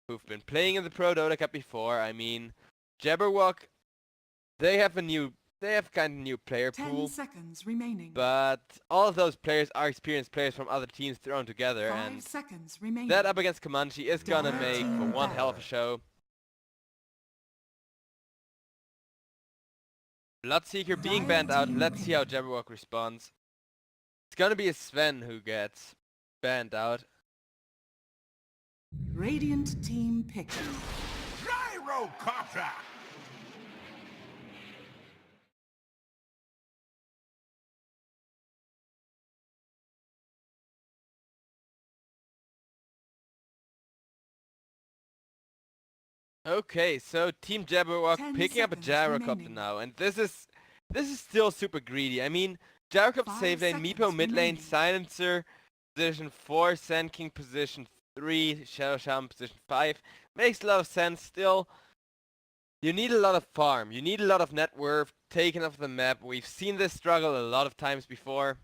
who've been playing in the ProDotA Cup before. I mean, Jabberwock, they have kind of new player 10 pool, seconds remaining. but all of those players are experienced players from other teams thrown together, 5 and seconds remaining. that up against Comanche is gonna Dota make for team one hell of a show. Bloodseeker being banned out. Let's see how Jabberwock responds. It's gonna be a Sven who gets banned out. Radiant team pick. Gyrocopter! Okay, so Team Jabberwock 10 picking up a seconds Gyrocopter remaining. now, and this is still super greedy. I mean, Gyrocopter 5 save lane, seconds Meepo mid lane, remaining. Silencer position 4, Sand King position 3, Shadow Shaman position 5. Makes a lot of sense still. You need a lot of farm, you need a lot of net worth taken off the map. We've seen this struggle a lot of times before.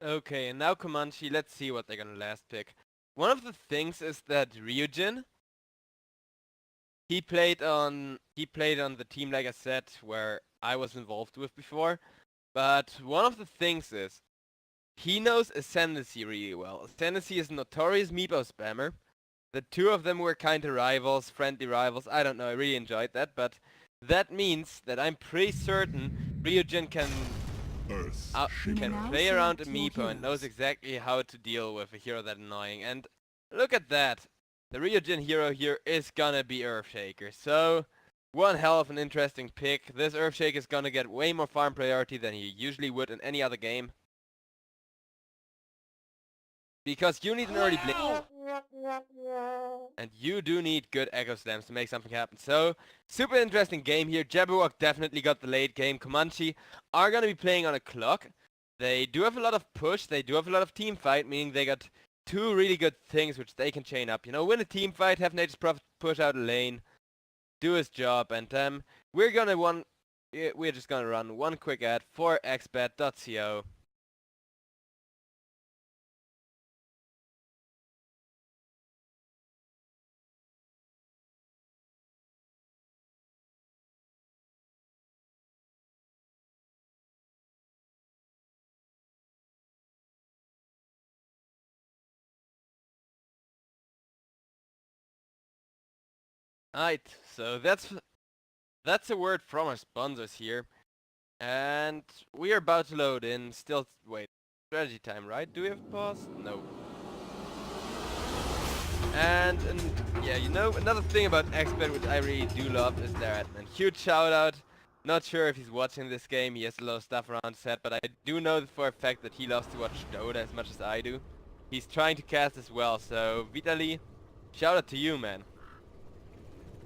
Okay, and now Comanche, let's see what they're gonna last pick. One of the things is that Ryujin, he played on the team, like I said, where I was involved with before. But one of the things is, he knows Ascendancy really well. Ascendancy is a notorious Meepo spammer. The two of them were kinda rivals, friendly rivals, I don't know, I really enjoyed that, but that means that I'm pretty certain Ryujin can play around a Meepo and knows exactly how to deal with a hero that annoying. And look at that. The Ryujin hero here is gonna be Earthshaker. So, one hell of an interesting pick. This Earthshaker is gonna get way more farm priority than he usually would in any other game. Because you need an early blink. And you do need good Echo Slams to make something happen. So, super interesting game here. Jabberwock definitely got the late game. Comanche are going to be playing on a clock. They do have a lot of push. They do have a lot of team fight, meaning they got two really good things which they can chain up. You know, win a team fight, have Nature's Prophet push out a lane, do his job, and we're just gonna run one quick ad for xbet.co. Alright, so that's a word from our sponsors here. And we are about to load in. Still, wait, strategy time, right? Do we have a pause? No. And yeah, you know, another thing about XBet which I really do love is their admin. Huge shout out. Not sure if he's watching this game. He has a lot of stuff around set, but I do know for a fact that he loves to watch Dota as much as I do. He's trying to cast as well, so Vitaly, shout out to you, man.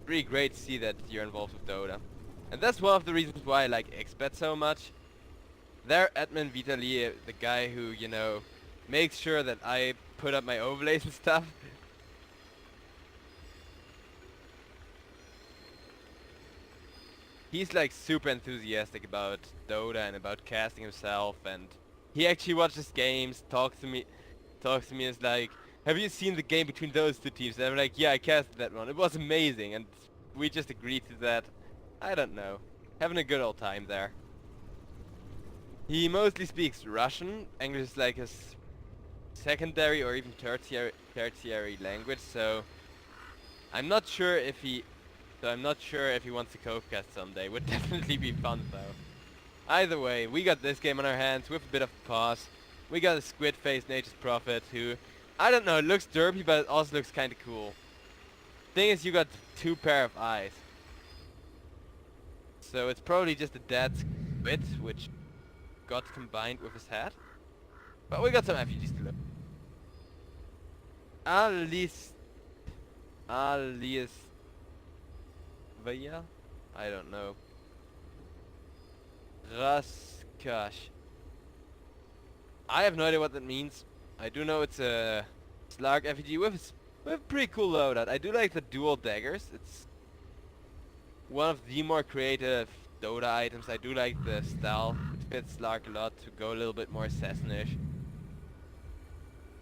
Really great to see that you're involved with Dota. And that's one of the reasons why I like XBet so much. Their admin Vitaly, the guy who, you know, makes sure that I put up my overlays and stuff. He's like super enthusiastic about Dota and about casting himself, and he actually watches games, talks to me, is like, have you seen the game between those two teams? And I'm like, yeah, I casted that one. It was amazing, and we just agreed to that. I don't know. Having a good old time there. He mostly speaks Russian. English is like his secondary or even tertiary language, so I'm not sure if he wants to co-cast someday. Would definitely be fun though. Either way, we got this game on our hands with a bit of a pause. We got a squid face Nature's Prophet who, I don't know, it looks derpy, but it also looks kinda cool. Thing is, you got two pair of eyes. So it's probably just a dead squid which got combined with his head. But we got some refugees to look. Alice... Alias... Vaya? I don't know. Raskash. I have no idea what that means. I do know it's a Slark FEG with a pretty cool loadout. I do like the dual daggers. It's one of the more creative Dota items. I do like the style. It fits Slark a lot to go a little bit more assassin-ish.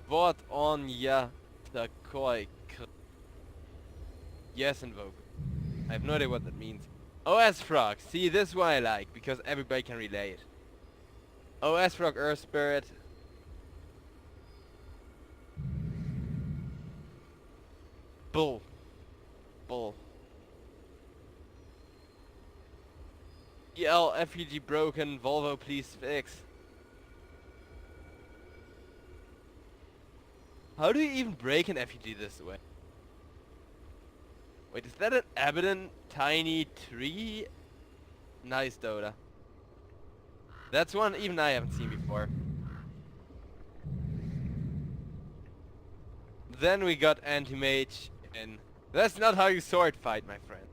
Vot on ya takoi. Yes, invoke. I have no idea what that means. OS Frog. See, this is what I like, because everybody can relate. OS Frog Earth Spirit. Bull. Bull. EL FEG broken. Volvo please fix. How do you even break an FEG this way? Wait, is that an Abaddon tiny tree? Nice Dota. That's one even I haven't seen before. Then we got Anti-Mage in. That's not how you sword fight, my friend.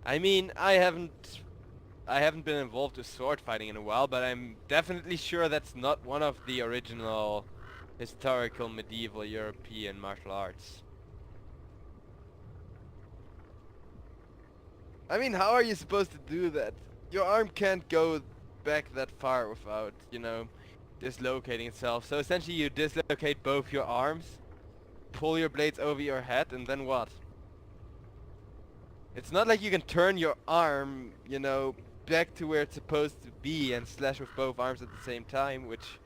I mean, I haven't been involved with sword fighting in a while, but I'm definitely sure that's not one of the original historical medieval European martial arts. I mean, how are you supposed to do that? Your arm can't go back that far without, you know, dislocating itself. So essentially you dislocate both your arms, pull your blades over your head, and then what? It's not like you can turn your arm, you know, back to where it's supposed to be and slash with both arms at the same time, which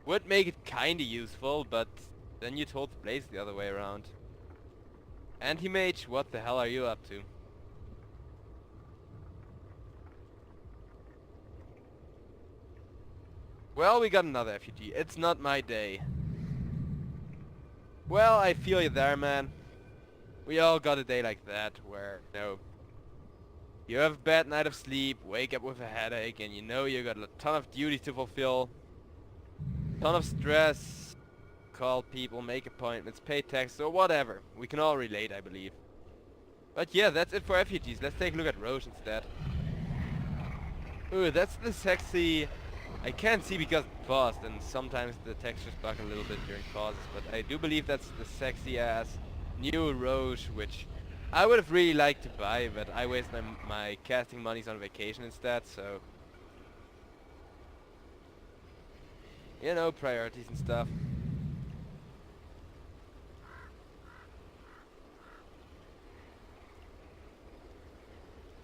would make it kinda useful, but then you'd hold the blades the other way around. Anti-Mage, what the hell are you up to? Well, we got another FUG. It's not my day. Well, I feel you there, man. We all got a day like that, where, you know, you have a bad night of sleep, wake up with a headache, and you know you got a ton of duties to fulfill, ton of stress, call people, make appointments, pay taxes, or whatever. We can all relate, I believe. But yeah, that's it for FUGs. Let's take a look at Roche instead. Ooh, that's the sexy... I can't see because it's paused, and sometimes the textures bug a little bit during pauses, but I do believe that's the sexy ass new Roche, which I would have really liked to buy, but I waste my casting monies on vacation instead, so... You know, priorities and stuff.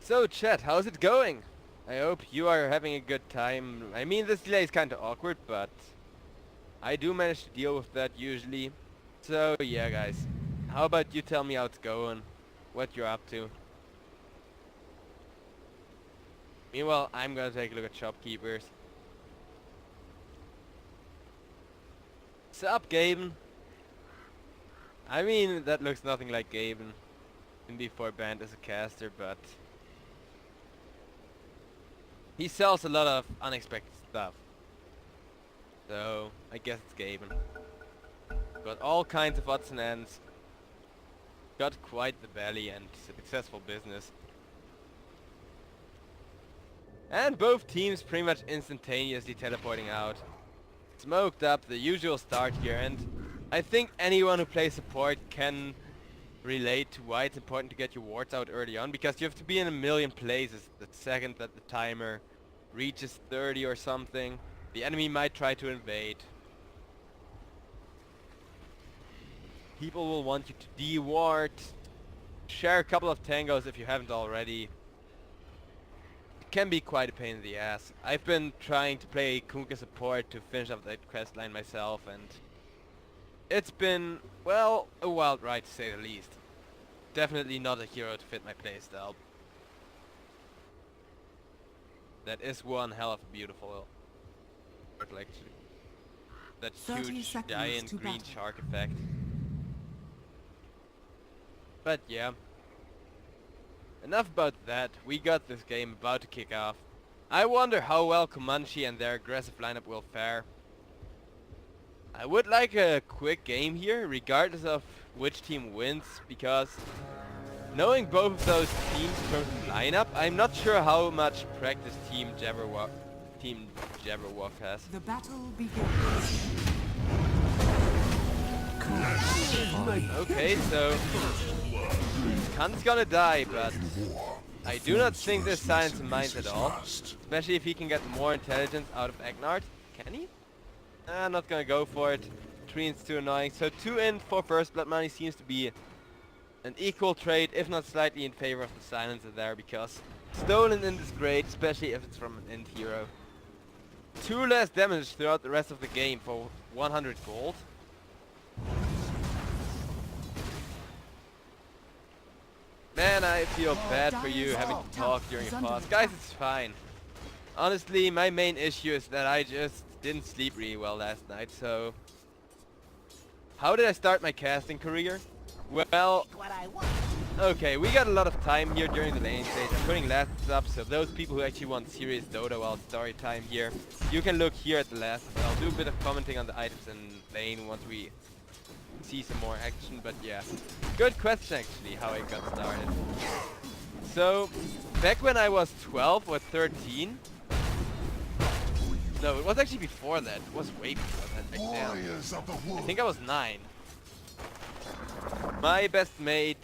So chat, how's it going? I hope you are having a good time. I mean, this delay is kinda awkward, but I do manage to deal with that usually. So yeah, guys, how about you tell me how it's going, what you're up to. Meanwhile, I'm gonna take a look at shopkeepers. Sup, Gaben? I mean, that looks nothing like Gaben. Been before banned as a caster, but he sells a lot of unexpected stuff. So, I guess it's Gaben. Got all kinds of odds and ends. Got quite the belly and successful business. And both teams pretty much instantaneously teleporting out. Smoked up, the usual start here, and I think anyone who plays support can relate to why it's important to get your wards out early on, because you have to be in a million places the second that the timer reaches 30 or something. The enemy might try to invade. People will want you to de-ward, share a couple of tangos if you haven't already. It can be quite a pain in the ass. I've been trying to play Kunkka support to finish up that quest line myself, and it's been, well, a wild ride to say the least. Definitely not a hero to fit my playstyle. That is one hell of a beautiful art, actually. That huge giant green shark effect. But yeah. Enough about that. We got this game about to kick off. I wonder how well Comanche and their aggressive lineup will fare. I would like a quick game here, regardless of which team wins, because knowing both of those teams in terms of lineup, I'm not sure how much practice Team Jabberwock has. The battle begins. Okay, so Khan's gonna die, but I do not think this silence in mind at all. Especially if he can get more intelligence out of Agnard. Can he? I'm not gonna go for it. Treen's too annoying. So 2 in for first blood money seems to be an equal trade, if not slightly in favor of the silencer there, because stolen int is great, especially if it's from an int hero. 2 less damage throughout the rest of the game for 100 gold. Man, I feel bad for you having to talk during a pause. Guys, it's fine. Honestly, my main issue is that I just didn't sleep really well last night, so... How did I start my casting career? Well... Okay, we got a lot of time here during the lane stage. I'm putting lasts up, so those people who actually want serious Dota while story time here, you can look here at the last. I'll do a bit of commenting on the items in lane once we see some more action, but yeah. Good question actually, how I got started. So, back when I was 12 or 13, no, it was actually before that. It was way before that back then. I think I was 9. My best mate,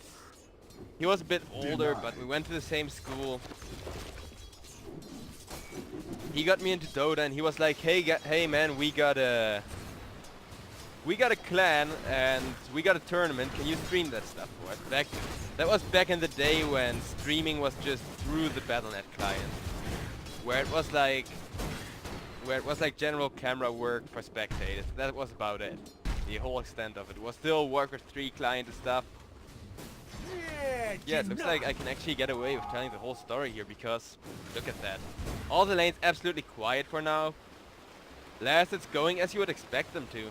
he was a bit older, but we went to the same school. He got me into Dota, and he was like, hey man, we got a clan and we got a tournament. Can you stream that stuff for us? That was back in the day when streaming was just through the Battle.net client, where it was like general camera work for spectators. That was about it. The whole extent of it was still Warcraft 3 client and stuff. Yeah, it looks like I can actually get away with telling the whole story here, because look at that. All the lanes absolutely quiet for now. Last, it's going as you would expect them to.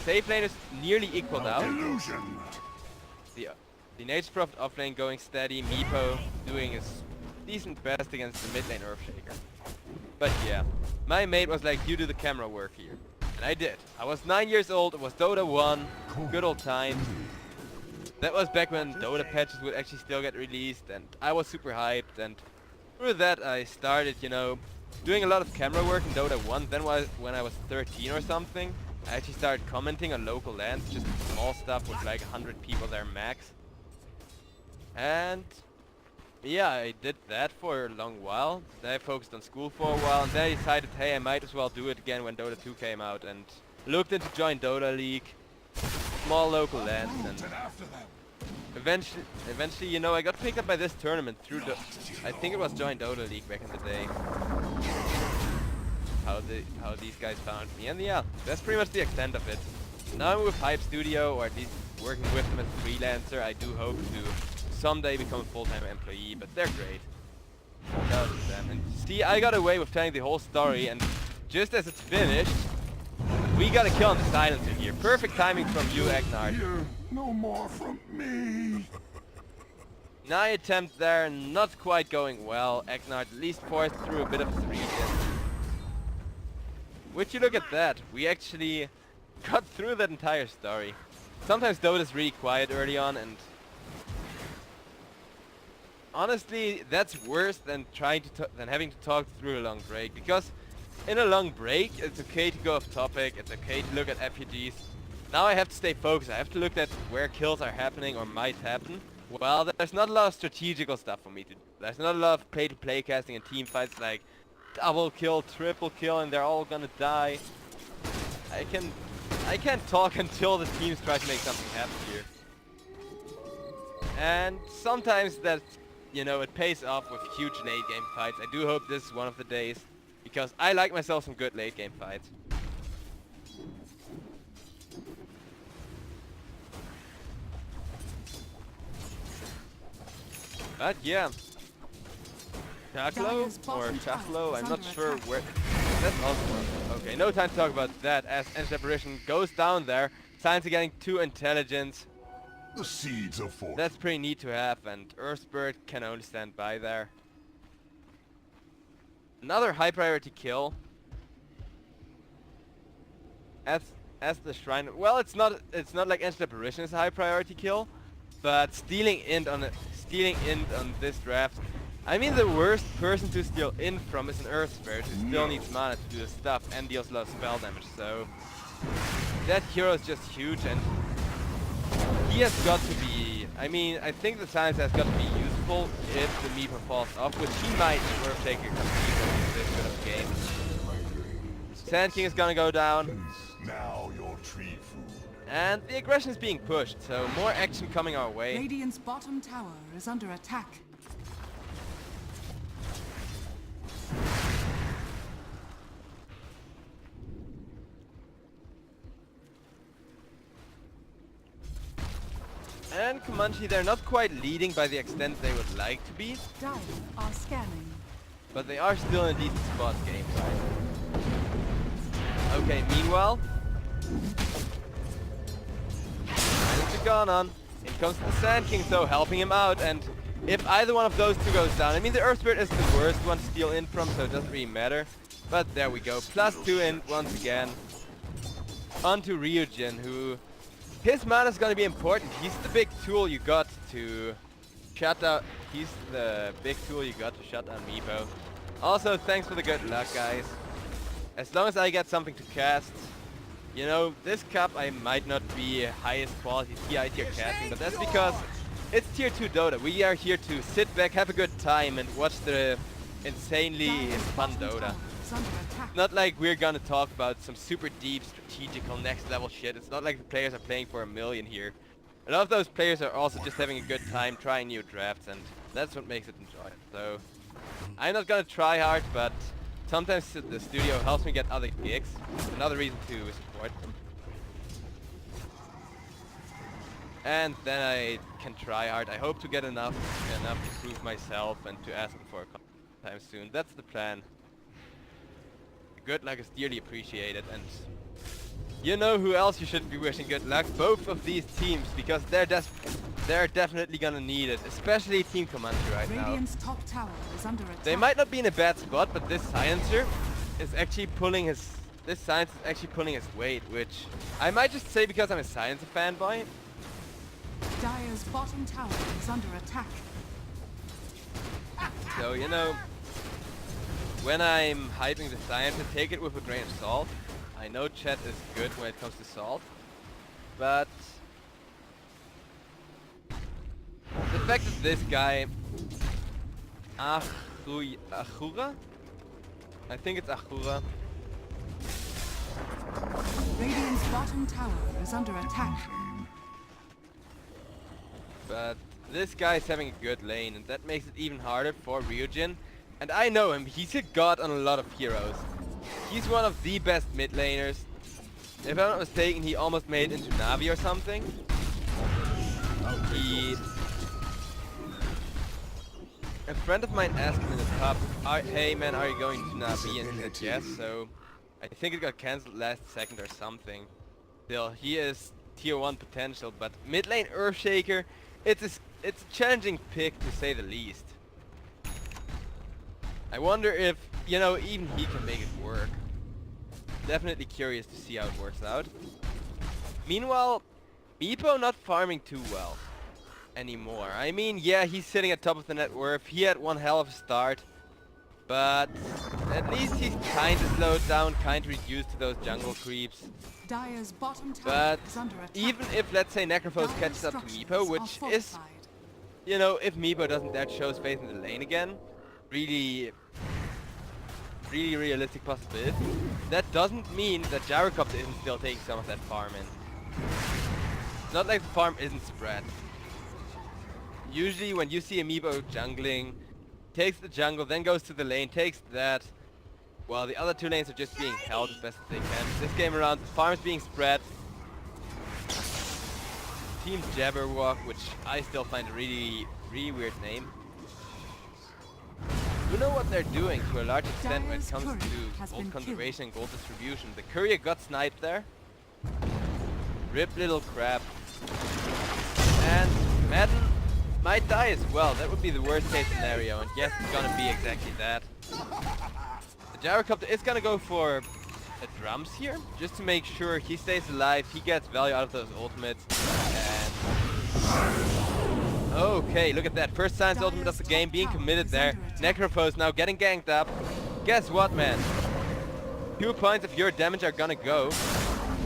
Safe lane is nearly equaled out. The Nature Prophet off lane going steady. Meepo doing his decent best against the mid lane Earthshaker. But yeah, my mate was like, you do the camera work here. And I did. I was 9 years old, it was Dota 1, good old times. That was back when Dota patches would actually still get released, and I was super hyped, and through that I started, you know, doing a lot of camera work in Dota 1. Then when I was 13 or something, I actually started commenting on local lands, just small stuff with like 100 people there max. And yeah, I did that for a long while. Then I focused on school for a while, and then I decided, hey, I might as well do it again when Dota 2 came out, and looked into join Dota League, small local lands, and eventually, you know, I got picked up by this tournament through I think it was join Dota League back in the day. How these guys found me, and yeah, that's pretty much the extent of it. Now I'm with Hype Studio, or at least working with them as a freelancer. I do hope to someday become a full-time employee, but they're great. Shout out to them. And see, I got away with telling the whole story, and just as it's finished, we got a kill on the silencer here. Perfect timing from you, Agnard. No more from me. Nigh attempt there, not quite going well. Agnard at least forced through a bit of a 3 gen. Would you look at that? We actually got through that entire story. Sometimes Dota's really quiet early on, and honestly, that's worse than having to talk through a long break, because in a long break, it's okay to go off topic, it's okay to look at FPGs. Now I have to stay focused, I have to look at where kills are happening or might happen. Well, there's not a lot of strategical stuff for me to do. There's not a lot of play-to-play casting and team fights like double kill, triple kill, and they're all gonna die. I can't talk until the teams try to make something happen here. And sometimes that, you know, it pays off with huge late game fights. I do hope this is one of the days, because I like myself some good late game fights. But yeah, Chaklo or Chaflo, I'm not sure where. That's also okay. No time to talk about that, as Energy Apparition goes down there. Signs are getting 2 intelligence. The seeds of fortune. That's pretty neat to have, and Earthbird can only stand by there. Another high priority kill. As as the shrine. Well, it's not like Ancient Apparition is a high priority kill, but stealing int on this draft. I mean, the worst person to steal int from is an Earth Spirit who still needs mana to do the stuff and deals a lot of spell damage. So that hero is just huge, and he has got to be. I mean, I think the silence has got to be useful if the Meepo falls off, which he might worth taking a this bit of game. Sand King is gonna go down. Now your tree food. And the aggression is being pushed, so more action coming our way. Radiant's bottom tower is under attack. And Comanche, they're not quite leading by the extent they would like to be, Dire are scanning. but they are still in a decent spot game-wise. Okay, meanwhile, Silence are gone on. In comes the Sand King though, helping him out, and if either one of those two goes down, I mean the Earth Spirit is the worst one to steal in from, so it doesn't really matter. But there we go, +2 in once again. On to Ryujin, who... his mana is gonna be important. He's the big tool you got to shut down... he's the big tool you got to shut down Meepo. Also, thanks for the good luck, guys. As long as I get something to cast, you know, this cup I might not be highest quality TI tier casting, but that's because it's tier 2 Dota. We are here to sit back, have a good time, and watch the insanely fun Dota. Not like we're gonna talk about some super deep, strategical, next level shit. It's not like the players are playing for a million here. A lot of those players are also just having a good time, trying new drafts, and that's what makes it enjoyable. So, I'm not gonna try hard, but sometimes the studio helps me get other gigs. Another reason to support them. And then I can try hard. I hope to get enough to prove myself and to ask them for a time soon. That's the plan. Good luck is dearly appreciated, and you know who else you should be wishing good luck? Both of these teams, because they're definitely gonna need it, especially Team Comanche right now. Radiant's top tower is under attack. They might not be in a bad spot, but this silencer is actually pulling his weight, which I might just say because I'm a silencer fanboy. Dire's bottom tower is under attack. So you know, when I'm hyping the silencer, take it with a grain of salt. I know chat is good when it comes to salt, but the fact that this guy, Ahura? I think it's Ahura. Radiant's bottom tower is under attack. But this guy is having a good lane, and that makes it even harder for Ryujin. And I know him, he's a god on a lot of heroes. He's one of the best mid laners. If I'm not mistaken, he almost made it into Navi or something. A friend of mine asked him in the pub, hey man, are you going to Navi? And he said yes, so I think it got cancelled last second or something. Still, he is tier 1 potential, but mid lane Earthshaker, it's a challenging pick to say the least. I wonder if, you know, even he can make it work. Definitely curious to see how it works out. Meanwhile, Meepo not farming too well anymore. I mean, yeah, he's sitting at top of the net worth. He had one hell of a start. But at least he's kinda slowed down, kinda reduced to those jungle creeps. Dire's bottom tower But is under attack. even if, let's say, Necrophos catches up to Meepo, which is, you know, if Meepo doesn't dare show his face in the lane again, really realistic possibility. That doesn't mean that Jabberwock isn't still taking some of that farm in. It's not like the farm isn't spread. Usually when you see a Meepo jungling, takes the jungle, then goes to the lane, takes that, while the other two lanes are just being held as best as they can. This game around, the farm is being spread. Team Jabberwock, which I still find a really weird name. You know what they're doing to a large extent when it comes to gold conservation and gold distribution. The courier got sniped there. Rip little crap. And Madden might die as well. That would be the worst case scenario, and yes, it's gonna be exactly that. The Jabberwock is gonna go for a drums here, just to make sure he stays alive, he gets value out of those ultimates. And okay, look at that. First Science ultimate of the game being committed there. Necrophos now getting ganked up. Guess what, man? 2 points of your damage are gonna go.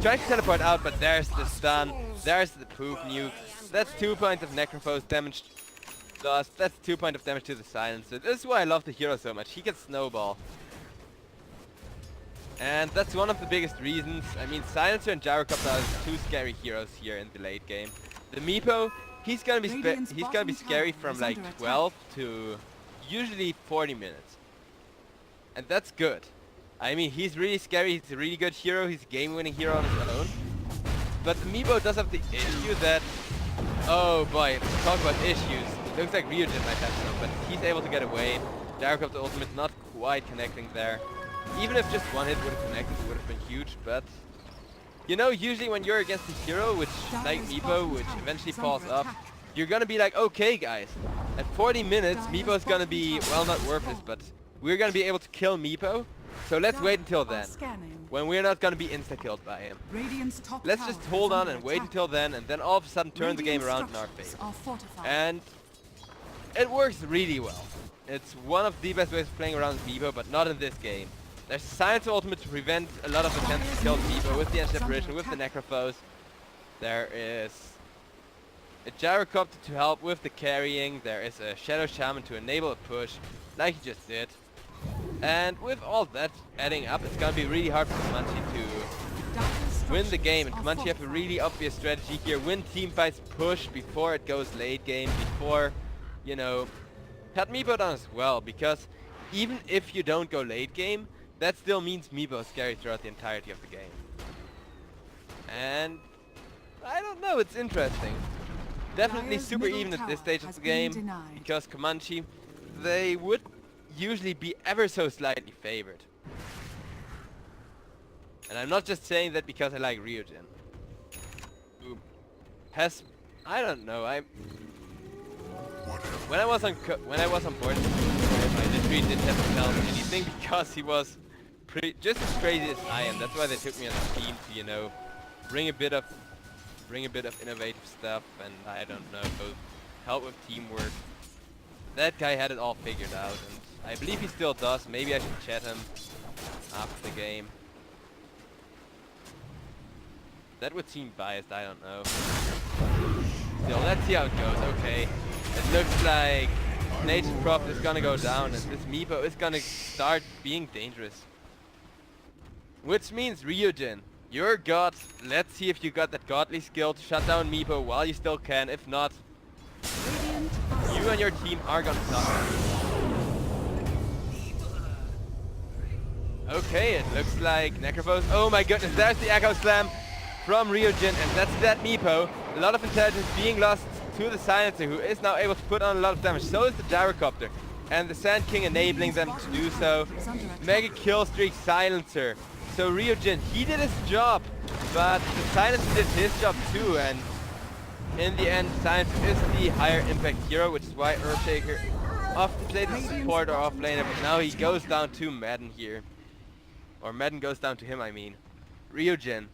Trying to teleport out, but there's the stun. There's the poop nuke. That's 2 points of Necrophos damage lost. That's 2 points of damage to the Silencer. This is why I love the hero so much. He can snowball. And that's one of the biggest reasons. I mean, Silencer and Gyrocopter are 2 scary heroes here in the late game. The Meepo, he's gonna be scary from like 12 to usually 40 minutes. And that's good. I mean, he's really scary, he's a really good hero, he's a game-winning hero on his own. But the Meepo does have the issue that... Oh boy, talk about issues. It looks like Ryujin might have some, but he's able to get away. Gyrocopter ultimate not quite connecting there. Even if just one hit would have connected, it would have been huge, but... You know, usually when you're against a hero, which like Meepo, which eventually falls up, you're gonna be like, okay guys, at 40 minutes, Meepo's gonna be, well, not worthless, but we're gonna be able to kill Meepo. So let's wait until then, when we're not gonna be insta-killed by him. Let's just hold on and wait until then, and then all of a sudden turn the game around in our favor. And it works really well. It's one of the best ways of playing around with Meepo, but not in this game. There's a Science ultimate to prevent a lot of attempts to kill Meepo with the anti-separation, with the Necrophos. There is a Gyrocopter to help with the carrying. There is a Shadow Shaman to enable a push, like he just did. And with all that adding up, it's gonna be really hard for Comanche to win the game. And Comanche have a really obvious strategy here. Win team fights, push before it goes late game, before, you know, cut Meepo down as well. Because even if you don't go late game, that still means Meepo is scary throughout the entirety of the game. And I don't know, it's interesting. Definitely super even at this stage of the game, because Comanche, they would usually be ever so slightly favored. And I'm not just saying that because I like Ryujin. Who has, I don't know, when I was on board, I really didn't have to tell him anything because he was just as crazy as I am. That's why they took me on the team to, you know, bring a bit of innovative stuff, and I don't know, help with teamwork. That guy had it all figured out, and I believe he still does. Maybe I should chat him after the game. That would seem biased, I don't know. Still, let's see how it goes. Okay, it looks like Nature's Prophet is gonna go down, and this Meepo is gonna start being dangerous. Which means Ryujin, you're god. Let's see if you got that godly skill to shut down Meepo while you still can. If not, you and your team are gonna suffer. Okay, it looks like Necrophos. Oh my goodness, there's the Echo Slam from Ryujin, and that's that Meepo. A lot of intelligence being lost to the Silencer, who is now able to put on a lot of damage. So is the Gyrocopter, and the Sand King enabling them to do so. Mega kill streak Silencer. So Ryujin, he did his job, but the Silencer did his job too, and in the end, Silencer is the higher impact hero, which is why Earthshaker often played the support or offlaner, but now he goes down to Madden here. Or Madden goes down to him, I mean. Ryujin,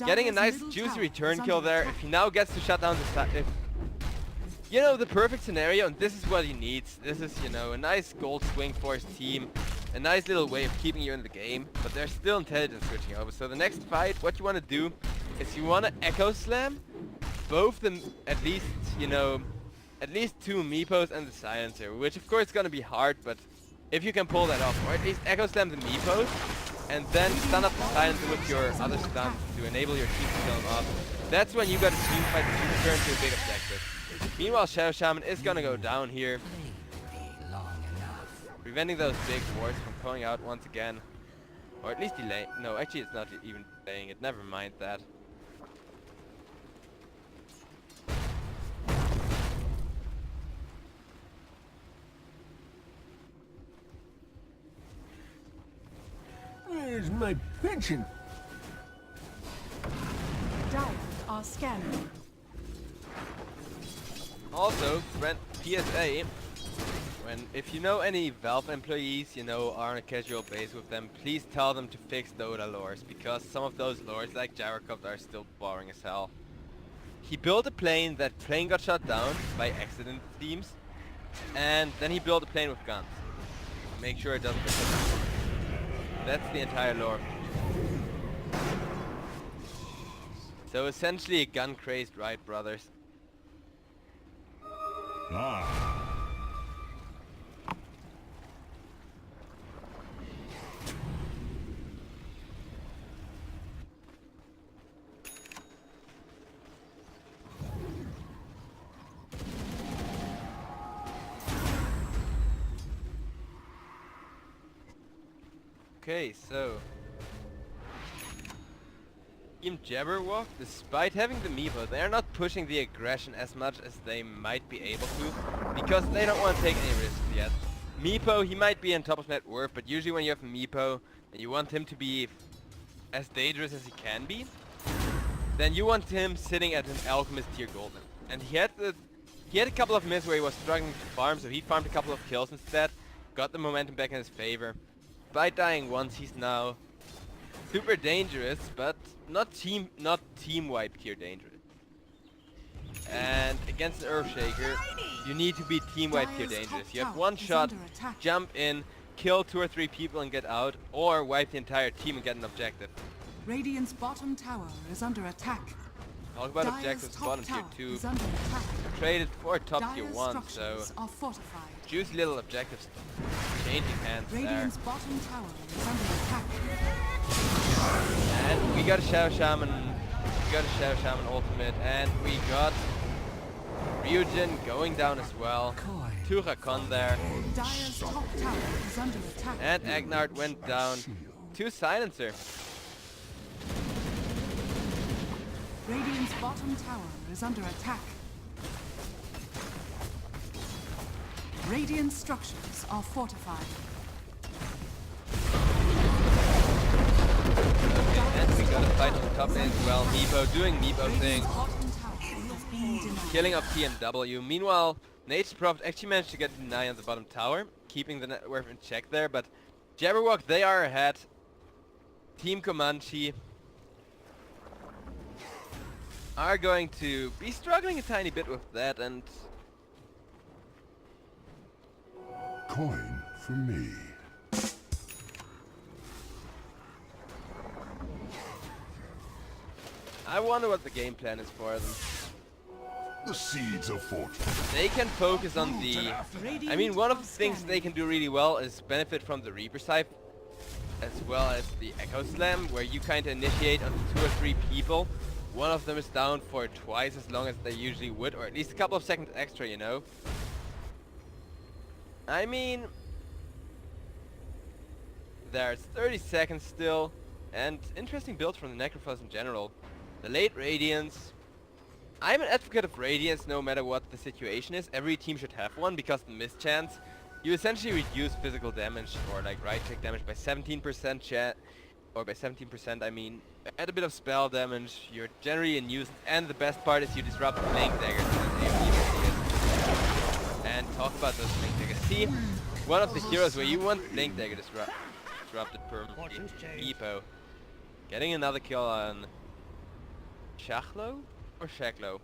getting a nice juicy return kill there. If he now gets to shut down the you know, the perfect scenario, and this is what he needs. This is, you know, a nice gold swing for his team. A nice little way of keeping you in the game, but there's still intelligence switching over. So the next fight, what you want to do is you want to Echo Slam both them, at least, you know, at least 2 Meepos and the Silencer, which of course is going to be hard, but if you can pull that off, or at least Echo Slam the Meepos, and then stun up the Silencer with your other stuns to enable your team to kill him off, that's when you got a team fight to turn to a big objective. Meanwhile, Shadow Shaman is going to go down here, preventing those big wards from coming out once again. Or at least delay. No, actually it's not even delaying it. Never mind that. Where's my pension? Dire are scanning. Also, PSA, If you know any Valve employees, you know, are on a casual base with them, please tell them to fix Dota lores, because some of those lores, like Jabberwock, are still boring as hell. He built a plane, that plane got shot down by accident, it seems, and then he built a plane with guns. Make sure it doesn't get hit. That's the entire lore. So essentially a gun-crazed Wright brothers. Ah. Okay, so Team Jabberwock, despite having the Meepo, they are not pushing the aggression as much as they might be able to, because they don't want to take any risks yet. Meepo, he might be in top of net worth, but usually when you have a Meepo and you want him to be as dangerous as he can be, then you want him sitting at an Alchemist tier Golden. And he had a couple of minutes where he was struggling to farm, so he farmed a couple of kills instead, got the momentum back in his favor. By dying once, he's now super dangerous, but not team-wide tier dangerous. And against an Earthshaker, you need to be team-wide tier dangerous. You have one shot, jump in, kill 2 or 3 people and get out, or wipe the entire team and get an objective. Radiant's bottom tower is under attack. Talk about Dire's objectives, top bottom tier tower 2. is under attack. Traded for top tier Dire's 1, so structures are fortified. juicy little objectives changing hands there. Radiant's bottom tower is under attack. And we got a Shadow Shaman, ultimate, and we got Ryujin going down as well. Turakon there. Dire's top tower is under attack. And Agnard went down to Silencer. Radiant's bottom tower is under attack. Radiant structures are fortified. Okay, and we got a fight on the top lane as well. Meepo doing Meepo thing. Bottom tower has been denied. Killing off TMW. Meanwhile, Nature's Prophet actually managed to get a deny on the bottom tower, keeping the network in check there, but Jabberwock, they are ahead. Team Comanche are going to be struggling a tiny bit with that, and Coin for me. I wonder what the game plan is for them. The seeds of fortune. They can focus on the... I mean, one of the things they can do really well is benefit from the Reaper Scythe, as well as the Echo Slam, where you kind of initiate on 2 or 3 people. One of them is down for twice as long as they usually would, or at least a couple of seconds extra, you know? I mean, there's 30 seconds still, and interesting build from the Necrophos in general. The late Radiance. I'm an advocate of Radiance no matter what the situation is. Every team should have one, because the mischance, you essentially reduce physical damage, or like right-click damage by 17%, or by 17% I mean, add a bit of spell damage, you're generally in use, and the best part is you disrupt Blink Daggers. And talk about those Blink Daggers. See, one of the heroes where you want Blink Dagger disrupted permanently. Meepo. Getting another kill on Shachlo or Shaklo?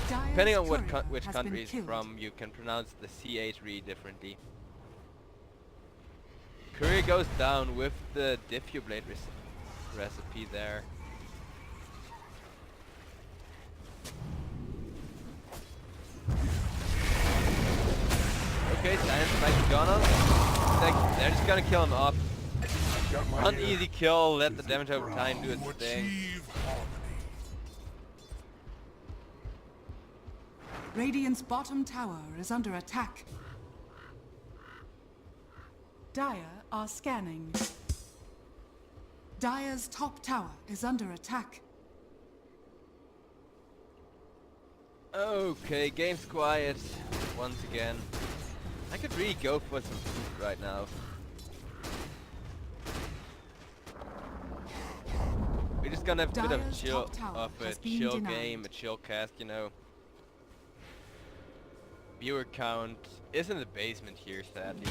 Depending on which country he's from, you can pronounce the CH really differently. Courier goes down with the Diffublade recipe there. Okay, Silence might be gone on. They're just gonna kill him off. One easy kill, let the damage over time do its thing. Radiant's bottom tower is under attack. Dire are scanning. Dire's top tower is under attack. Okay, game's quiet once again. I could really go for some food right now. We're just gonna have a bit of a chill game, a chill cast, you know. Viewer count is in the basement here, sadly.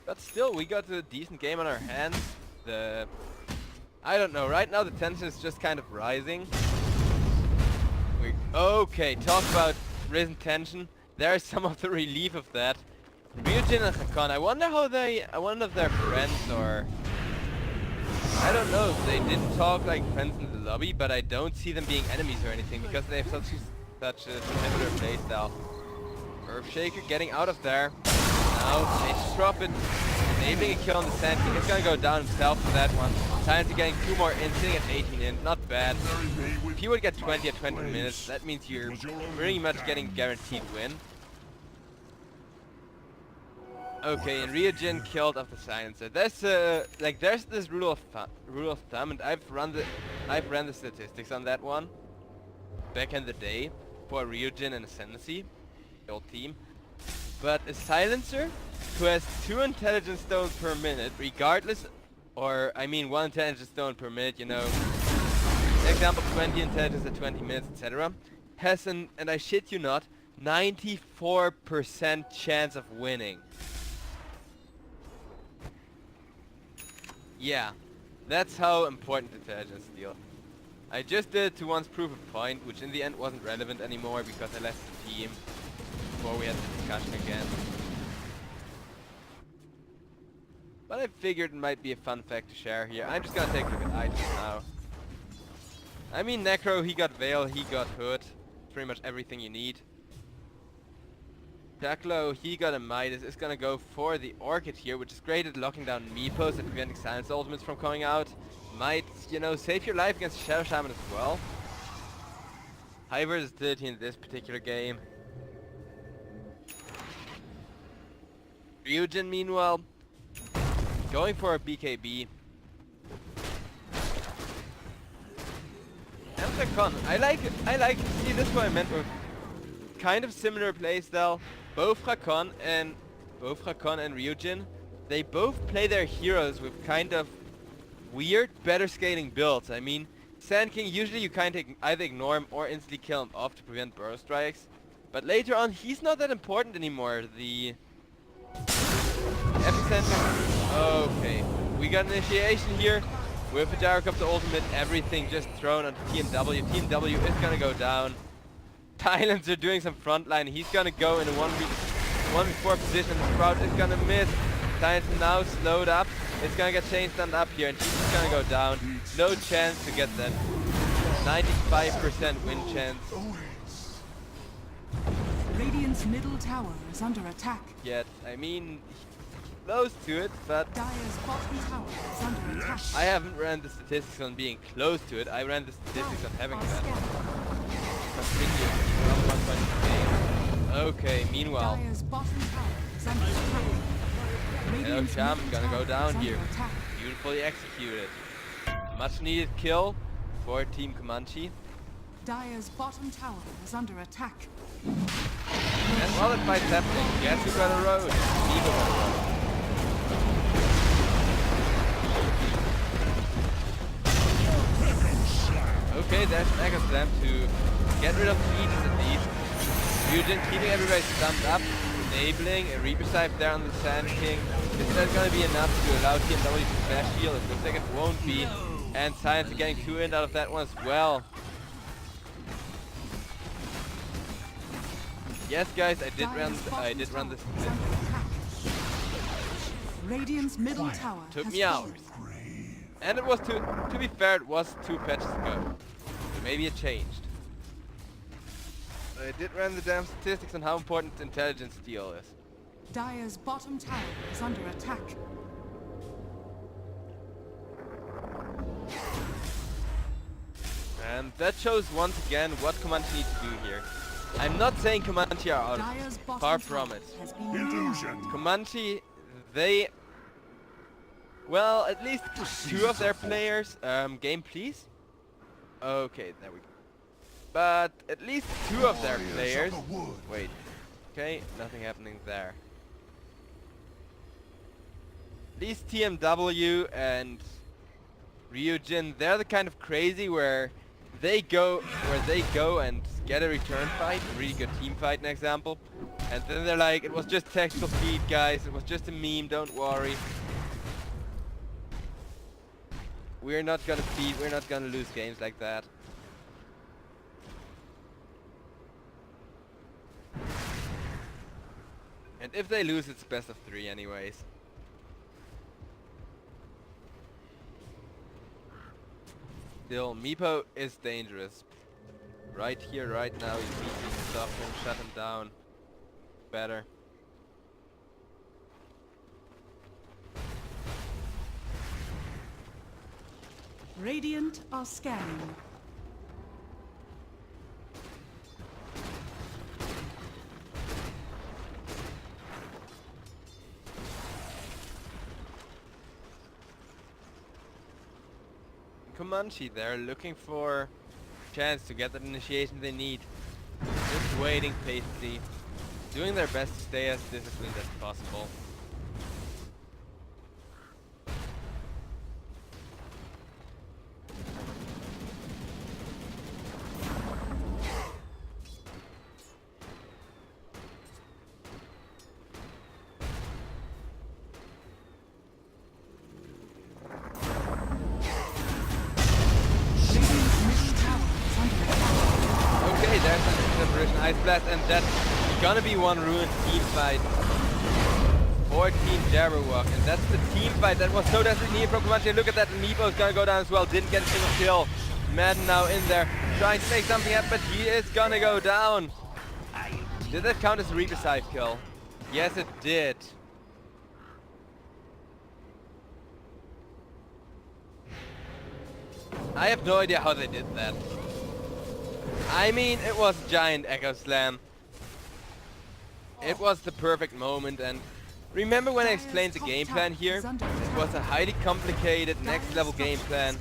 But still, we got a decent game on our hands. I don't know, right now the tension is just kind of rising. Okay, talk about risen tension. There's some of the relief of that. Ryujin and Hakan, I wonder if they're friends or... I don't know if they didn't talk like friends in the lobby, but I don't see them being enemies or anything because they have such a similar playstyle. Earthshaker getting out of there. Now, they just drop it. Enabling a kill on the Sand King. He's gonna go down himself for that one. Silence getting 2 more in, sitting at 18 in. Not bad. If you would get 20 at 20 minutes, that means you're pretty much getting guaranteed win. Okay, and Ryujin killed off the silencer. There's this rule of thumb, and I've ran the statistics on that one back in the day for Ryujin and Ascendancy, the old team. But a silencer who has 2 intelligence stones per minute, regardless, or I mean 1 intelligence stone per minute, you know, example 20 intelligence at 20 minutes, etc., has and I shit you not, 94% chance of winning. Yeah, that's how important intelligence steal. I just did it to once prove a point, which in the end wasn't relevant anymore because I left the team before we had the discussion again. But I figured it might be a fun fact to share here. I'm just gonna take a look at items now. I mean, Necro, he got Veil, he got Hood. Pretty much everything you need. Taklo, he got a Midas, is gonna go for the Orchid here, which is great at locking down Meepos and preventing silence ultimates from coming out. Might, you know, save your life against Shadow Shaman as well. High versatility in this particular game. Ryujin, meanwhile, going for a BKB. And Hakan, I like, see, this is what I meant with kind of similar playstyle. Both Hakan and Ryujin, they both play their heroes with kind of weird, better scaling builds. I mean, Sand King, usually you kind of either ignore him or instantly kill him off to prevent burrow strikes. But later on, he's not that important anymore. The Epicenter... Okay, we got initiation here. With a Gyrocopter ultimate, everything just thrown onto TMW. TMW is gonna go down. Thailand's are doing some frontline. He's gonna go in a 1v4 position. The Sprout is gonna miss. Thailand's now slowed up. It's gonna get chain stunned up here, and he's just gonna go down. No chance to get that 95% win chance. Radiant's middle tower is under attack. Yet, I mean, close to it, but Dire's bottom tower is under attack. I haven't ran the statistics on being close to it. I ran the statistics on having that. Okay, meanwhile. Dire's bottom tower is under attack. Hello Cham, gonna go down here. Beautifully executed. Much needed kill for Team Comanche. Dire's bottom tower is under attack. And while that fight's happening, guess who got a road? Eagle got a road. Okay, there's Mega Slam to get rid of the Aegis at least. Ryujin keeping everybody stunned up, enabling a Reaper Scythe there on the Sand King. Is that gonna be enough to allow TMW to smash heal? It looks like it won't be. And Science getting 2 in out of that one as well. Yes guys, I did run this. Radiant's middle tower Took me hours. And it was to be fair, it was 2 patches ago. So maybe it changed. I did run the damn statistics on how important intelligence steal is. Dire's bottom tower is under attack. And that shows once again what Comanche needs to do here. I'm not saying Comanche are out of it. Far from it. Illusion. Comanche, they... Well, at least 2 of their players... game please? Okay, there we go. But at least 2 of their players... Wait. Okay, nothing happening there. At least TMW and Ryujin, they're the kind of crazy where they go and get a return fight, really good team fight, an example. And then they're like, it was just technical feed, guys. It was just a meme, don't worry. We're not gonna feed, we're not gonna lose games like that. And if they lose, it's best of 3 anyways. Still, Meepo is dangerous. Right here, right now, he's beating stuff and shut him down. Better. Radiant are scanning. Comanche, they're looking for a chance to get that initiation they need. Just waiting patiently, doing their best to stay as disciplined as possible. Okay, there's an Apparition Ice Blast, and that's gonna be one ruined team fight for Team Jabberwock, and that's the team fight that was so desperately needed from Comanche. Look at that, Meepo's gonna go down as well, didn't get a single kill. Madden now in there, trying to make something happen, but he is gonna go down. Did that count as a Reaper side kill? Yes, it did. I have no idea how they did that. I mean, it was a giant Echo Slam. It was the perfect moment, and remember when I explained the game plan here? It was a highly complicated next level game plan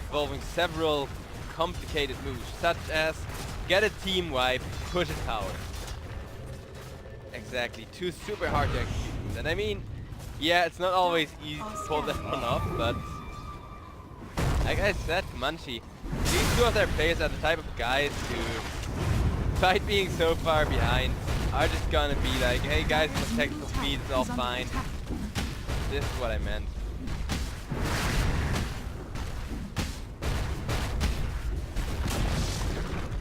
involving several complicated moves, such as get a team wipe, push a tower. Exactly, 2 super hard to execute. And I mean, yeah, it's not always easy to pull that one off, but like I said, Comanche, these 2 of their players are the type of guys who, despite being so far behind, are just gonna be like, hey guys, it's technical speed, it's all fine. This is what I meant.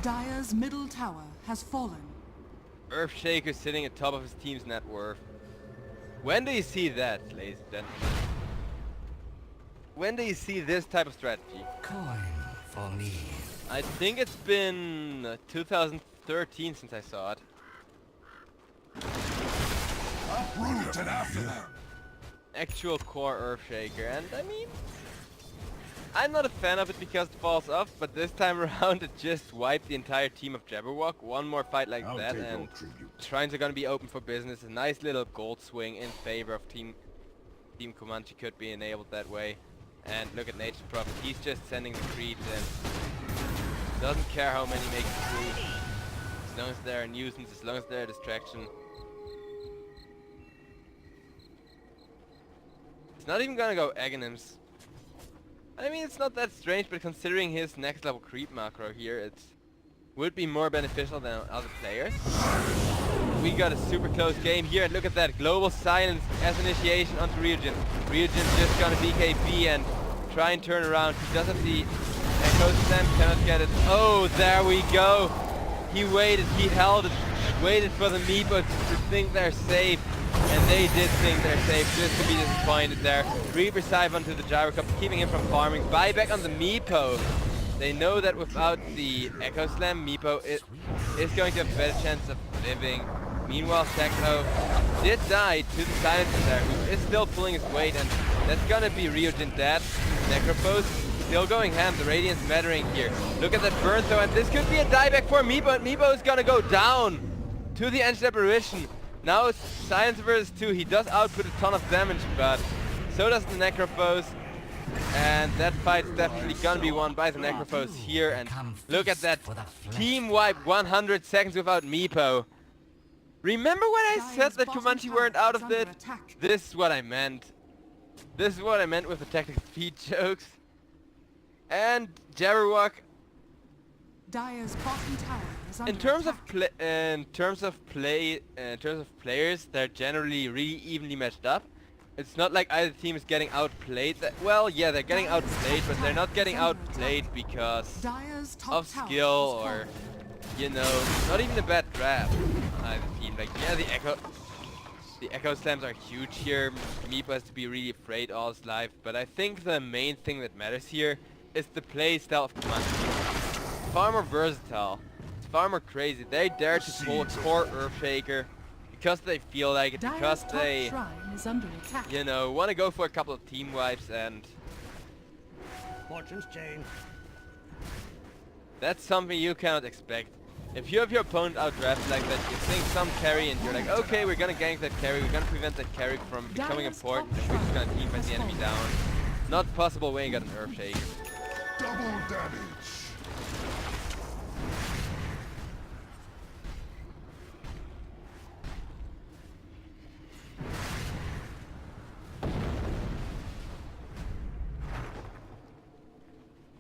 Dire's middle tower has fallen. Earthshaker sitting at top of his team's net worth. When do you see that, ladies and gentlemen? When do you see this type of strategy? Coin for me. I think it's been 2013 since I saw it. Uproot and after them. Actual core Earthshaker, and I mean, I'm not a fan of it because it falls off, but this time around it just wiped the entire team of Jabberwock. One more fight like that, and shrines are gonna be open for business. A nice little gold swing in favor of Team Comanche could be enabled that way. And look at Nature's Prophet, he's just sending the creeps in. Doesn't care how many make it through. As long as they're a nuisance, as long as they're a distraction. It's not even gonna go Aghanims. I mean, it's not that strange, but considering his next level creep macro here, it would be more beneficial than other players. We got a super close game here, and look at that, global silence as initiation onto Ryujin. Ryujin's just gonna BKB and try and turn around. He does have the Echo Slam, cannot get it. Oh, there we go. He waited, he held it, waited for the Meepo to think they're safe. And they did think they're safe, just to be disappointed there. Reaper Scythe onto the Jabberwock, keeping him from farming. Buyback on the Meepo. They know that without the Echo Slam, Meepo is going to have a better chance of living. Meanwhile, Sekno did die to the Silencer there, who is still pulling his weight, and that's gonna be Ryujin dead. Necropose still going ham, the Radiance mattering here. Look at that burn though, and this could be a dieback for Meepo, and Meepo is gonna go down to the Ancient Apparition. Now it's Silencer versus 2, he does output a ton of damage, but so does the Necrophos. And that fight's definitely gonna be won by the Necrophos here, and look at that team wipe, 100 seconds without Meepo. Remember when I said that Comanche weren't out of it? This is what I meant. This is what I meant with the technical feed jokes. And Jabberwock. Dire's bottom tower is under in terms attack. of players, they're generally really evenly matched up. It's not like either team is getting outplayed. Well, yeah, they're getting outplayed, but they're not getting outplayed because Dire's top of tower skill has or, fallen. you know, not even a bad draft. Either team, like, yeah, the echo slams are huge here. Meepo has to be really afraid all his life, but I think the main thing that matters here is the play style of Comanche. It's far more versatile. It's far more crazy. They dare to pull a core Earthshaker because they feel like it, because Dire's top they, shrine is under attack. you know, want to go for a couple of team wipes, and Fortune's change. that's something you cannot expect. If you have your opponent outdrafted like that, you think some carry and you're like, okay, we're gonna gank that carry, we're gonna prevent that carry from becoming Dire's important, top and we're just gonna shrine team fight has the enemy fallen. down. Not possible when you got an Earthshaker. Double damage.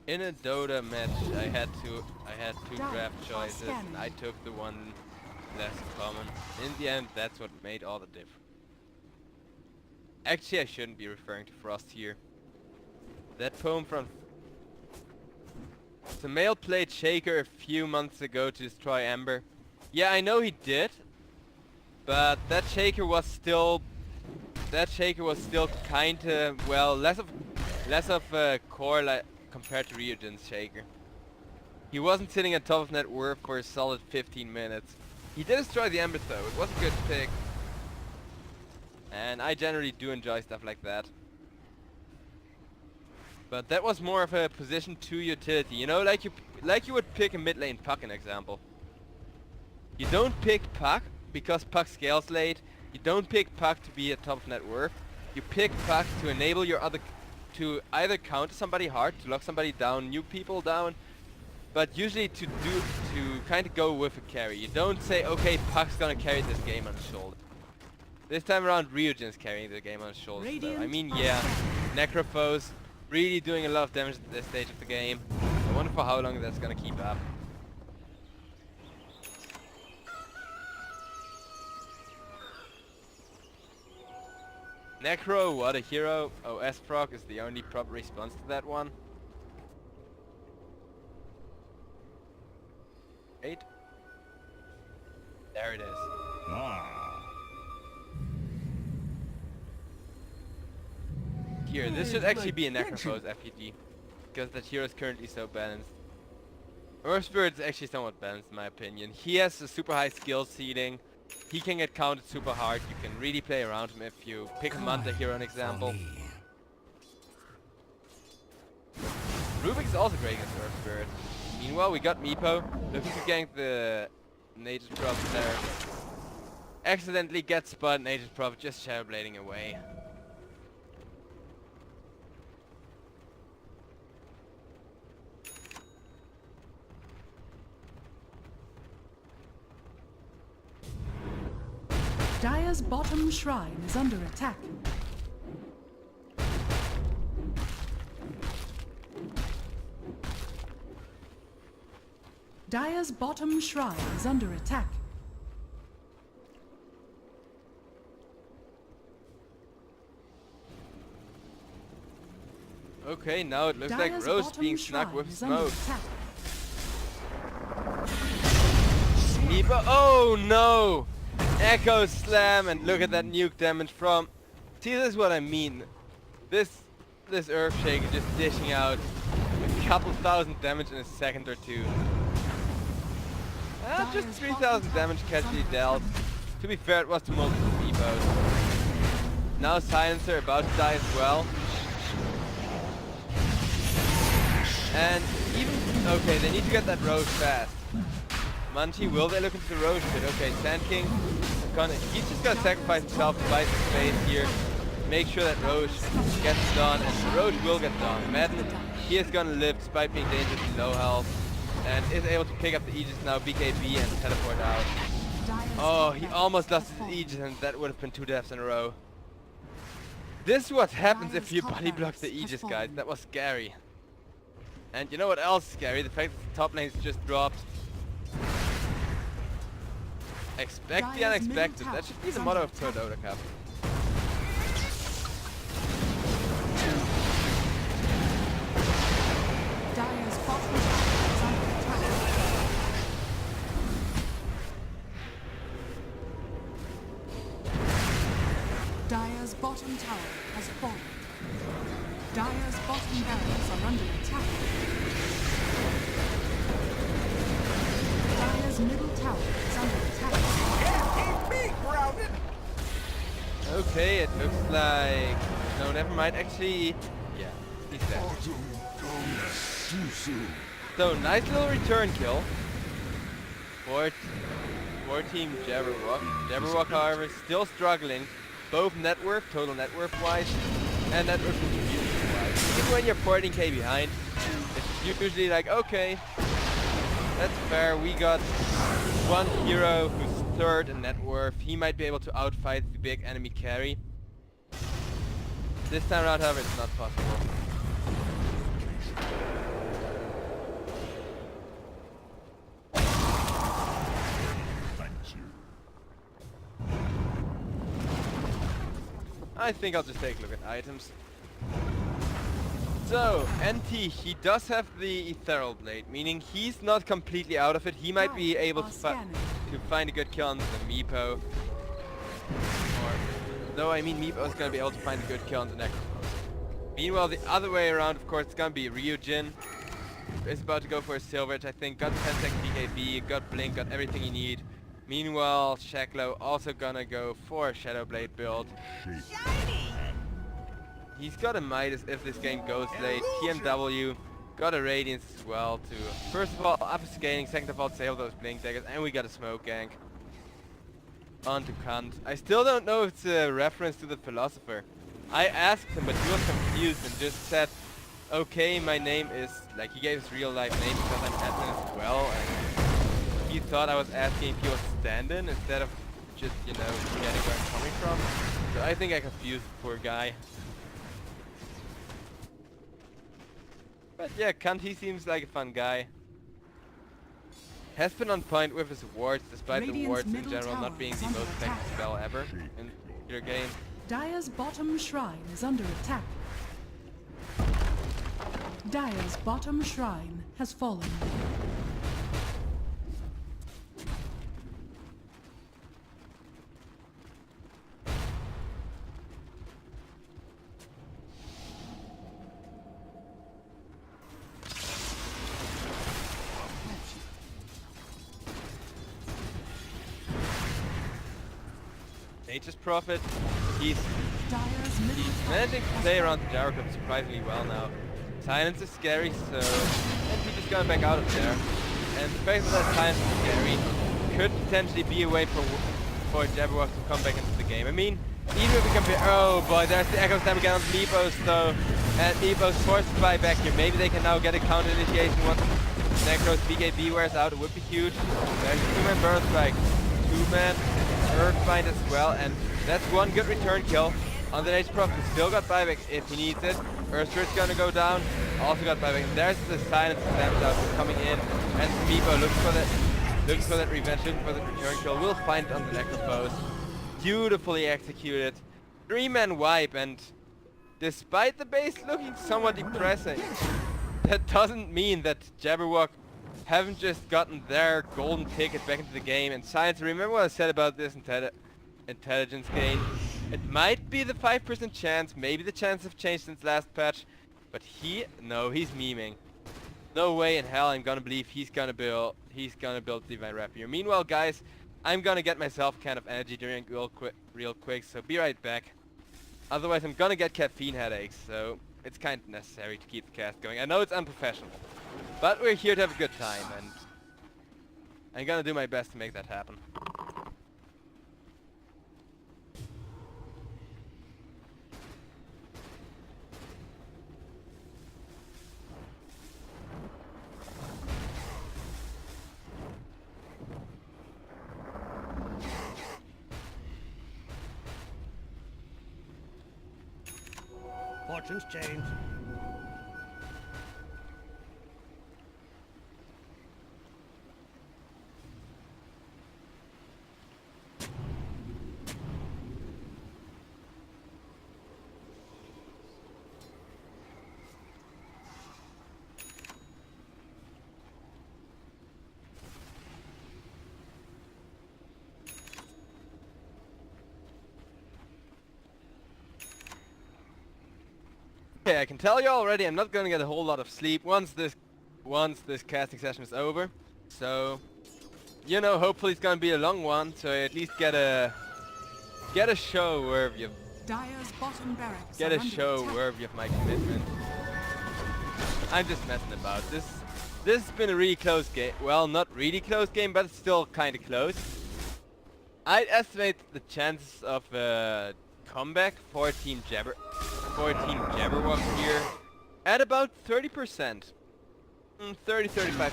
In a Dota match, I had two Dire draft are choices, and scanning. I took the one less common. In the end, that's what made all the difference. Actually, I shouldn't be referring to Frost here. That poem from the male played Shaker a few months ago to destroy Ember. Yeah, I know he did, but that Shaker was still kinda, well, less of a core like compared to Ryujin's Shaker. He wasn't sitting at top of net worth for a solid 15 minutes. He did destroy the Ember though. It was a good pick. And I generally do enjoy stuff like that. But that was more of a position 2 utility. You know, like you would pick a mid lane Puck, an example. You don't pick Puck because Puck scales late. You don't pick Puck to be at top of net worth. You pick Puck to enable your other, to either counter somebody hard, to lock somebody down, nuke people down, but usually to kind of go with a carry. You don't say, okay, Puck's gonna carry this game on his shoulder. This time around, Ryujin's carrying the game on his shoulders. Though. I mean, yeah, Necrophos really doing a lot of damage at this stage of the game. I wonder for how long that's gonna keep up. Necro, what a hero. Oh, S-Proc is the only proper response to that one. 8. There it is. Here, this should actually be a Necrophos FPG, because that hero is currently so balanced. Earth Spirit is actually somewhat balanced in my opinion. He has a super high skill ceiling. He can get counted super hard. You can really play around him if you pick a Manta hero, an example. Rubik's also great against Earth Spirit. Meanwhile, we got Meepo looking to gank the Nature Prophet there. Accidentally gets spotted, Nature Prophet just shadowblading away. Dire's bottom shrine is under attack. Dire's bottom shrine is under attack. Okay, now it looks Dire's like Rose bottom being snuck shrine with is under smoke. attack. Meepo, oh no! Echo Slam, and look at that nuke damage from... See, this is what I mean. This Earthshaker just dishing out a couple thousand damage in a second or two. Just 3,000 damage casually dealt. To be fair, it was to multiple Meepos. Now Silencer about to die as well. And even... Okay, they need to get that Roche fast. Munchie, will they look into the Roche pit? Okay, Sand King, he's just gonna sacrifice himself to buy some space here. Make sure that Roche gets done, and the Roche will get done. Madden, he is gonna live despite being dangerously low health, and is able to pick up the Aegis now, BKB, and teleport out. Oh, he almost lost his Aegis, and that would have been 2 deaths in a row. This is what happens if you body block the Aegis, guys. That was scary. And you know what else is scary? The fact that the top lane is just dropped. Expect the Dire's middle unexpected. tower That should be is the under motto of attack. ProDotA Cup. Dire's bottom tower is under attack. Dire's bottom tower has fallen. Dire's bottom barracks are under attack. Dire's middle tower is under attack. Keep me grounded! Okay, it looks like... No, never mind. Actually, yeah, he's dead. Autumn comes too soon. So, nice little return kill for Team Jabberwock. Jabberwock, however, still struggling, both net worth, total net worth wise, and net worth contribution wise. Even when you're 14k behind, it's usually like, okay, that's fair. We got one hero who's third in net worth. He might be able to outfight the big enemy carry. This time around, however, it's not possible. Thanks you. I think I'll just take a look at items. So, NT, he does have the Ethereal Blade, meaning he's not completely out of it. He might be able to find a good kill on the Meepo. Or, though I mean Meepo's gonna be able to find a good kill on the Necropost. Meanwhile, the other way around, of course, it's gonna be Ryujin. Is about to go for a Silverage, I think. Got 10 second BKB, got Blink, got everything you need. Meanwhile, Shaklo also gonna go for a Shadow Blade build. He's got a Midas if this game goes late. TMW got a Radiance as well to, first of all, up scaling, second of all, save those Blink daggers, and we got a Smoke Gank. On to Kant. I still don't know if it's a reference to the Philosopher. I asked him, but he was confused and just said, okay, my name is, like, he gave his real life name because I'm admin as well, and he thought I was asking if he was stand-in instead of just, you know, getting where I'm coming from. So I think I confused the poor guy. But yeah, Kant, he seems like a fun guy. Has been on point with his wards, despite the Radiant's wards in middle general tower not being is the under most attack. effective spell ever in your game. Dire's bottom shrine is under attack. Dire's bottom shrine has fallen. Nature's Prophet, he's Dire's middle tower managing to has play around fallen. the Tower Club surprisingly well now. Silence is scary, so... And he just got back out of there. And the fact that Silence is scary could potentially be a way for Jabberwock to come back into the game. I mean, even if we compare... Oh boy, there's the Echo Slam again on Meepos though. And Meepos forced to buy back here. Maybe they can now get a counter initiation once Necro's BKB wears out. It would be huge. There's a 2-man Birthstrike. 2-man Earthbind as well, and that's one good return kill on the Nature's Prophet. Still got buyback if he needs it. Earthspirit's gonna go down, also got buyback. And there's the Silence Stamps out coming in, and Meepo looks for that revenge, looking for the return kill. We'll find it on the Necropost. Beautifully executed. 3-man wipe, and despite the base looking somewhat depressing, that doesn't mean that Jabberwock haven't just gotten their golden ticket back into the game. And Science, remember what I said about this intelligence gain? It might be the 5% chance, maybe the chances have changed since last patch, but no, he's memeing. No way in hell I'm gonna believe he's gonna build Divine Rapier. Meanwhile, guys, I'm gonna get myself a can of energy drink real quick, so be right back. Otherwise I'm gonna get caffeine headaches, so it's kind of necessary to keep the cast going. I know it's unprofessional, but we're here to have a good time, and I'm gonna do my best to make that happen. Fortunes change. Okay, I can tell you already, I'm not gonna get a whole lot of sleep once this casting session is over. So, you know, hopefully it's gonna be a long one, so I at least get a show worthy of Dire's bottom barracks get are a under show attack. worthy of my commitment. I'm just messing about. This has been a really close game. Well, not really close game, but it's still kind of close. I'd estimate the chances of comeback for Team Jabberwock here at about 30%. 30-35%.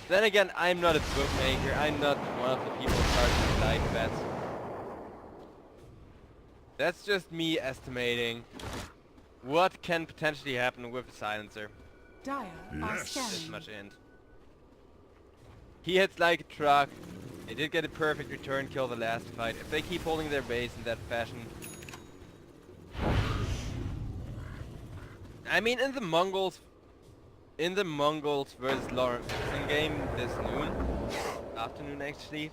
Then again, I'm not a bookmaker. I'm not one of the people charging live bets. That's just me estimating what can potentially happen with a silencer. Dire are Yes. This scanning. much in. He hits like a truck. They did get a perfect return kill the last fight. If they keep holding their base in that fashion. I mean, in the Mongols versus Lauren game this afternoon actually,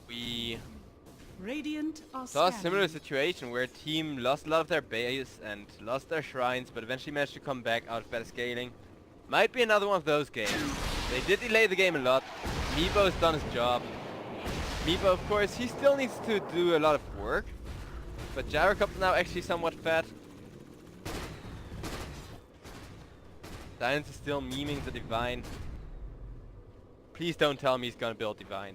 we Radiant are saw a scanning. similar situation where a team lost a lot of their base and lost their shrines, but eventually managed to come back out of better scaling. Might be another one of those games. They did delay the game a lot. Meebo's done his job. Meebo, of course, he still needs to do a lot of work, but Jabberwock's now actually somewhat fat. Silence is still memeing the Divine. Please don't tell me he's gonna build Divine.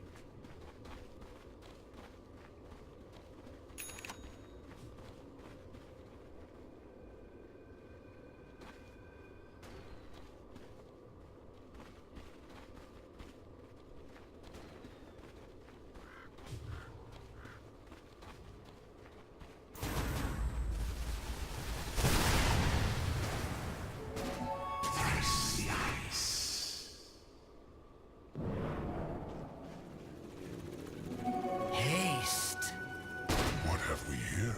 Haste. What have we here?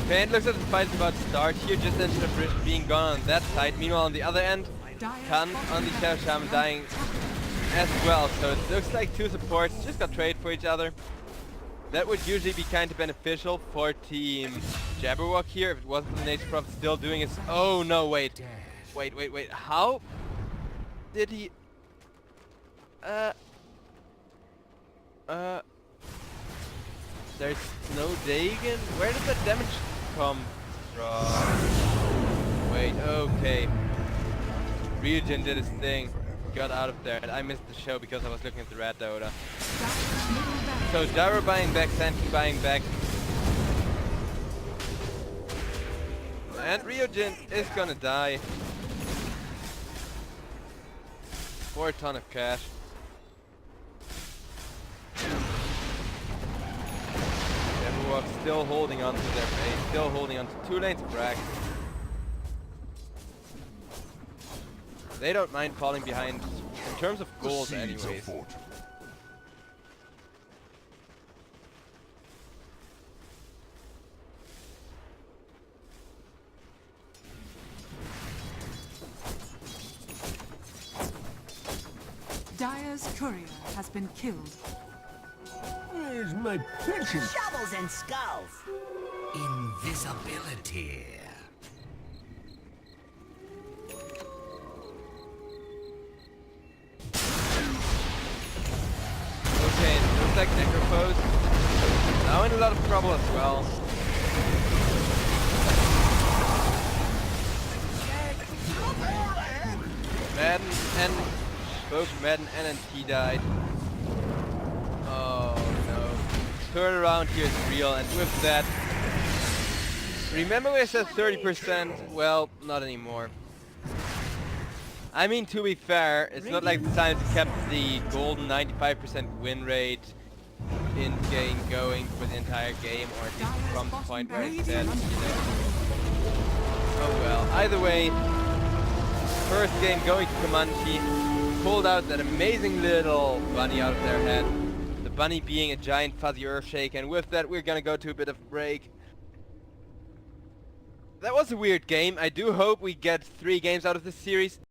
Okay, it looks like the fight's about to start here, just instead of Bridge being gone on that side. Meanwhile, on the other end, Dire's Khan bottom on the Shadow barracks Shaman are dying under attack. as well. So it looks like two supports just got traded for each other. That would usually be kind of beneficial for Team Jabberwock here if it wasn't the Nature Prophet still doing his... Oh no, wait. Wait. How did he... There's no Dagon? Where did that damage come from? Wait, okay. Ryujin did his thing. Got out of there, and I missed the show because I was looking at the red Dota. Dire's middle barracks. So Gyro buying back, Santi buying back. And Ryujin is gonna die. For a ton of cash. Jabberwock still holding on to their base, still holding on to 2 lanes of rack. They don't mind falling behind in terms of gold The seeds anyways. of fortune. Dire's courier has been killed. Where's my pension? Shovels and skulls. Invisibility. Okay, it looks like Necropose now in a lot of trouble as well. Madden and both Madden and NT died. Oh no. Turnaround here is real, and with that, remember we said 30%? Well, not anymore. I mean, to be fair, it's not like the Silence kept the golden 95% win rate in game going for the entire game, or at least from the point where it said, you know. Oh well. Either way, first game going to Comanche. pulled out that amazing little bunny out of their head. The bunny being a giant fuzzy earthshake, and with that we're gonna go to a bit of a break. That was a weird game. I do hope we get 3 games out of this series.